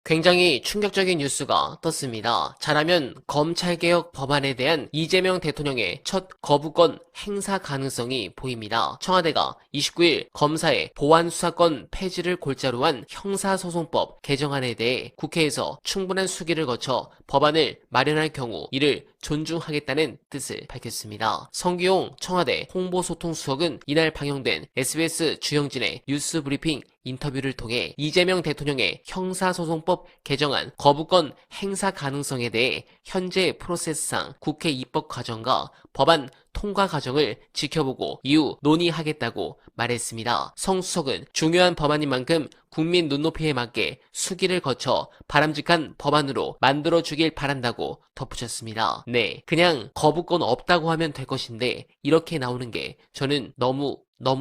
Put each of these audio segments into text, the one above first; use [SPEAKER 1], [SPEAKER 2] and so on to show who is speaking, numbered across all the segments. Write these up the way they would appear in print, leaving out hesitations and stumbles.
[SPEAKER 1] 굉장히 충격적인 뉴스가 떴습니다. 잘하면 검찰개혁 법안에 대한 이재명 대통령의 첫 거부권 행사 가능성이 보입니다. 청와대가 29일 검사의 보안수사권 폐지를 골자로 한 형사소송법 개정안에 대해 국회에서 충분한 수기를 거쳐 법안을 마련할 경우 이를 존중하겠다는 뜻을 밝혔습니다. 성기용 청와대 홍보소통수석은 이날 방영된 SBS 주영진의 뉴스브리핑 인터뷰를 통해 이재명 대통령의 형사소송법 개정안 거부권 행사 가능성에 대해 현재 프로세스상 국회 입법 과정과 법안 통과 과정을 지켜보고 이후 논의하겠다고 말했습니다. 성 수석은 중요한 법안인 만큼 국민 눈높이에 맞게 수기를 거쳐 바람직한 법안으로 만들어주길 바란다고 덧붙였습니다. 네, 그냥 거부권 없다고 하면 될 것인데 이렇게 나오는 게 저는 너무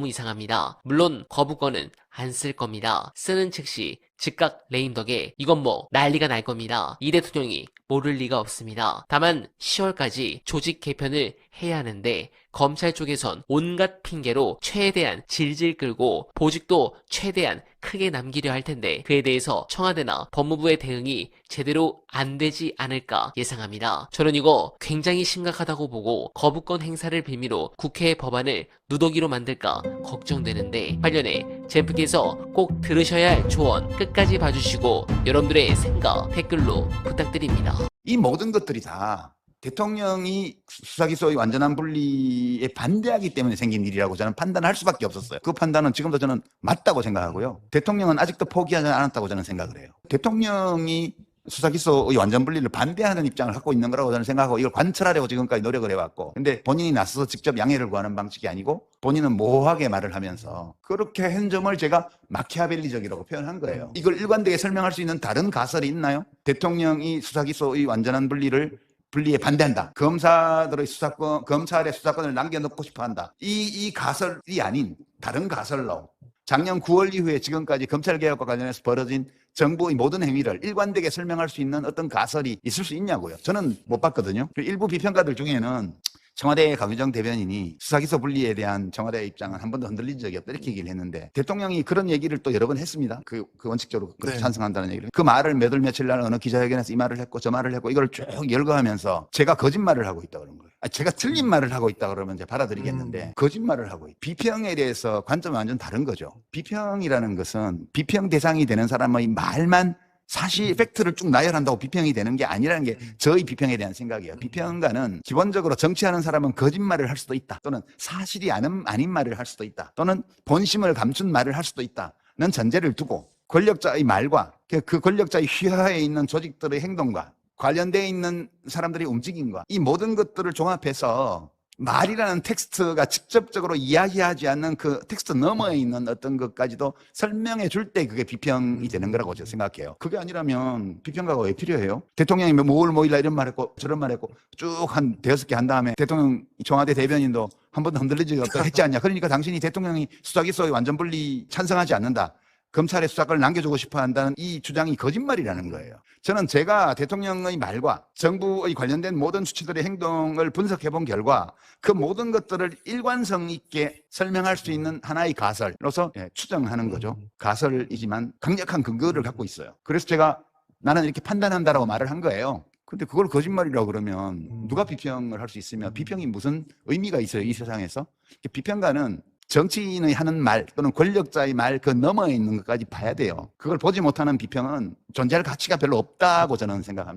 [SPEAKER 1] 이상합니다. 물론 거부권은 안 쓸 겁니다. 쓰는 즉시 즉각 레임 덕에 이건 뭐 난리가 날 겁니다. 이 대통령이 모를 리가 없습니다. 다만 10월까지 조직 개편을 해야 하는데 검찰 쪽에선 온갖 핑계로 최대한 질질 끌고 보직도 최대한 크게 남기려 할 텐데 그에 대해서 청와대나 법무부의 대응이 제대로 안 되지 않을까 예상합니다. 저는 이거 굉장히 심각하다고 보고 거부권 행사를 빌미로 국회 법안을 누더기로 만들까 걱정되는데 관련해 젠프께서 꼭 들으셔야 할 조언 끝까지 봐주시고 여러분들의 생각 댓글로 부탁드립니다.
[SPEAKER 2] 이 모든 것들이 다 대통령이 수사기소의 완전한 분리에 반대하기 때문에 생긴 일이라고 저는 판단할 수밖에 없었어요. 그 판단은 지금도 저는 맞다고 생각하고요. 대통령은 아직도 포기하지 않았다고 저는 생각을 해요. 대통령이 수사기소의 완전 분리를 반대하는 입장을 갖고 있는 거라고 저는 생각하고 이걸 관철하려고 지금까지 노력을 해왔고 근데 본인이 나서서 직접 양해를 구하는 방식이 아니고 본인은 모호하게 말을 하면서 그렇게 한 점을 제가 마키아벨리적이라고 표현한 거예요. 이걸 일관되게 설명할 수 있는 다른 가설이 있나요? 대통령이 수사기소의 완전한 분리에 반대한다. 검사들의 수사권, 검찰의 수사권을 남겨놓고 싶어 한다. 이 가설이 아닌 다른 가설로 작년 9월 이후에 지금까지 검찰개혁과 관련해서 벌어진 정부의 모든 행위를 일관되게 설명할 수 있는 어떤 가설이 있을 수 있냐고요. 저는 못 봤거든요. 일부 비평가들 중에는 청와대 강유정 대변인이 수사기소 분리에 대한 청와대의 입장은 한 번도 흔들린 적이 없다 이렇게 얘기를 했는데 대통령이 그런 얘기를 또 여러 번 했습니다. 그 원칙적으로 그렇게 찬성한다는 얘기를. 그 말을 몇 월 며칠 날 어느 기자회견에서 이 말을 했고 저 말을 했고 이걸 쭉 열거하면서 제가 거짓말을 하고 있다 그런 거예요. 제가 틀린 말을 하고 있다 그러면 이제 받아들이겠는데 거짓말을 하고 있다. 비평에 대해서 관점이 완전 다른 거죠. 비평이라는 것은 비평 대상이 되는 사람의 말만 사실 팩트를 쭉 나열한다고 비평이 되는 게 아니라는 게 저의 비평에 대한 생각이에요. 비평가는 기본적으로 정치하는 사람은 거짓말을 할 수도 있다. 또는 사실이 아닌 말을 할 수도 있다. 또는 본심을 감춘 말을 할 수도 있다는 전제를 두고 권력자의 말과 그 권력자의 휘하에 있는 조직들의 행동과 관련되어 있는 사람들의 움직임과 이 모든 것들을 종합해서 말이라는 텍스트가 직접적으로 이야기하지 않는 그 텍스트 너머에 있는 어떤 것까지도 설명해 줄 때 그게 비평이 되는 거라고 저는 생각해요. 그게 아니라면 비평가가 왜 필요해요? 대통령이 뭐 일날 이런 말 했고 저런 말 했고 쭉 한 대여섯 개 한 다음에 대통령 청와대 대변인도 한 번도 흔들린 적이 없다고 했지 않냐. 그러니까 당신이 대통령이 수사기소의 완전 분리 찬성하지 않는다. 검찰의 수사권을 남겨주고 싶어 한다는 이 주장이 거짓말이라는 거예요. 저는 제가 대통령의 말과 정부의 관련된 모든 수치들의 행동을 분석해 본 결과 그 모든 것들을 일관성 있게 설명할 수 있는 하나의 가설로서 추정하는 거죠. 가설이지만 강력한 근거를 갖고 있어요. 그래서 제가 나는 이렇게 판단한다라고 말을 한 거예요. 근데 그걸 거짓말이라고 그러면 누가 비평을 할 수 있으며 비평이 무슨 의미가 있어요, 이 세상에서? 비평가는 정치인의 하는 말 또는 권력자의 말 그 너머에 있는 것까지 봐야 돼요. 그걸 보지 못하는 비평은 존재할 가치가 별로 없다고 저는 생각합니다.